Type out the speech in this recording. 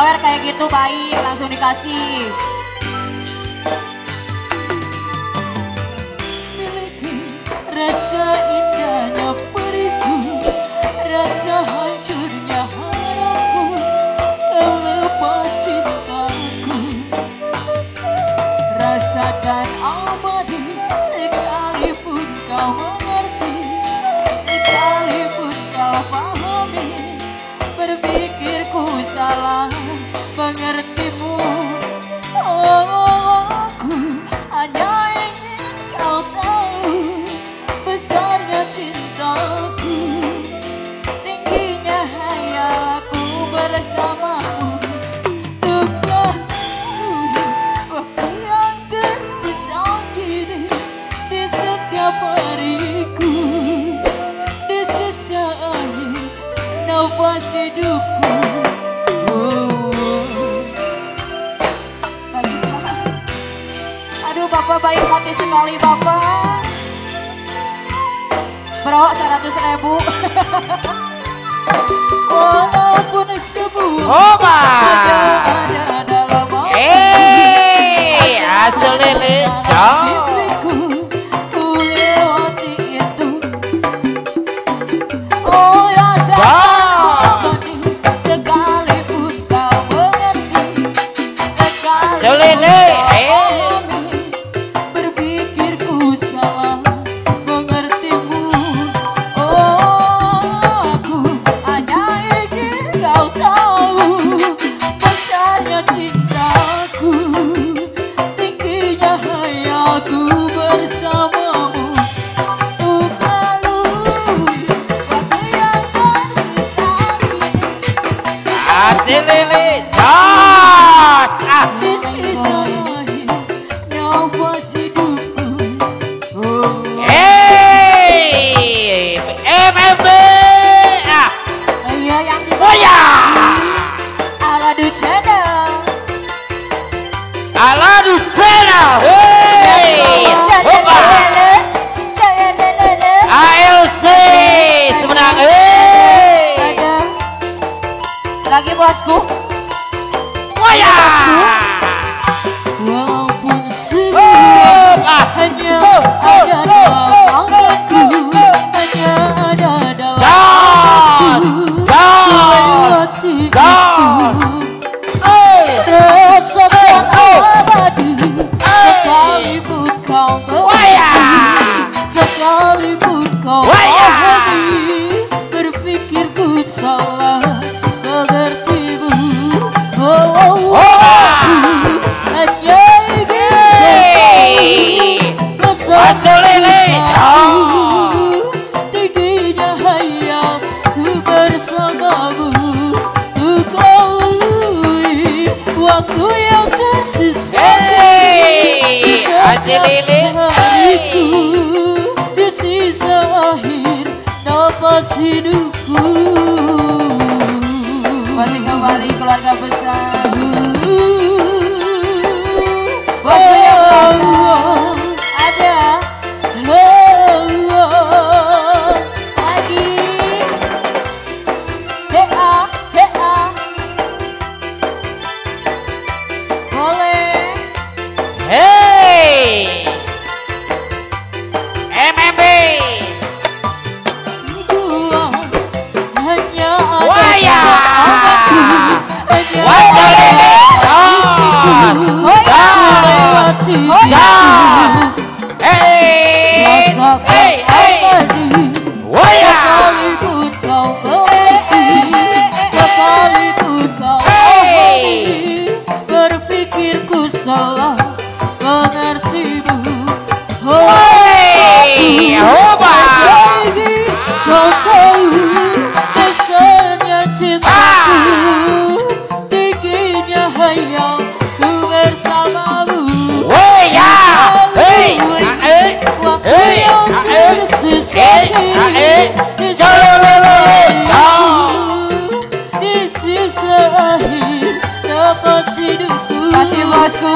sawer kayak gitu baik, langsung dikasih. Rasa indahnya periku, rasa hancurnya haraku, kau lepas cintaku. Rasakan abadi sekalipun kau mengerti, sekalipun kau pahami. Berpikirku salah mengertimu. Oh, aku hanya ingin kau tahu besarnya cintaku, tingginya hayalku bersamamu. Untuk ketahui waktu yang tersisa kini di setiap hariku, di sisa akhir nafas hidupku. Aduh Bapak baik hati sekali Bapak. Bro 100.000. Walaupun sebuah Oba. ada dalam Hasil lele. hatiku, ku lewati itu. Oh rasa abadi sekalipun kau mengerti, sekalipun kau berpikirku salah mengertimu. Oh aku hanya ingin kau tahu besarnya cintaku, tingginya hayalku bersamamu. Untuk lalui waktu yang tersisa Hasil lele. Jos. di sisa akhir nafas hidupku. MMB. Iya yang di Oh ya. Aladu channel. Aladu channel. Oba. ALC semenang. Ada lagi bosku. Waya. Walaupun semua hanya ada dalam anganku, hanya ada dalam hatiku, lewati itu. Rasakan abadi sekalipun kau mengerti, sekalipun kau pahami. Berpikirku salah mengertimu. Oh, aku hanya ingin Hasil lele. tingginya hayalku bersamamu. Untuk lalui waktu yang tersisa Hasil lele. hariku, di sisa akhir nafas hidupku. Masih kembali keluarga besar. Bosku yang ada lagi HA boleh. Hey. MMB. Gua hanya Waya. ada Hasil lele. melewati Hey. Waya. sekalipun kau mengerti, sekalipun kau pahami. Berpikirku salah mengertimu. Oh, Hey. Oba. jadi kau tahu besarnya cintaku, tingginya hayalku bersamamu. Waya. Hey. Waktu yang tersisa di sisa akhir nafas hidupku. Kasih bosku.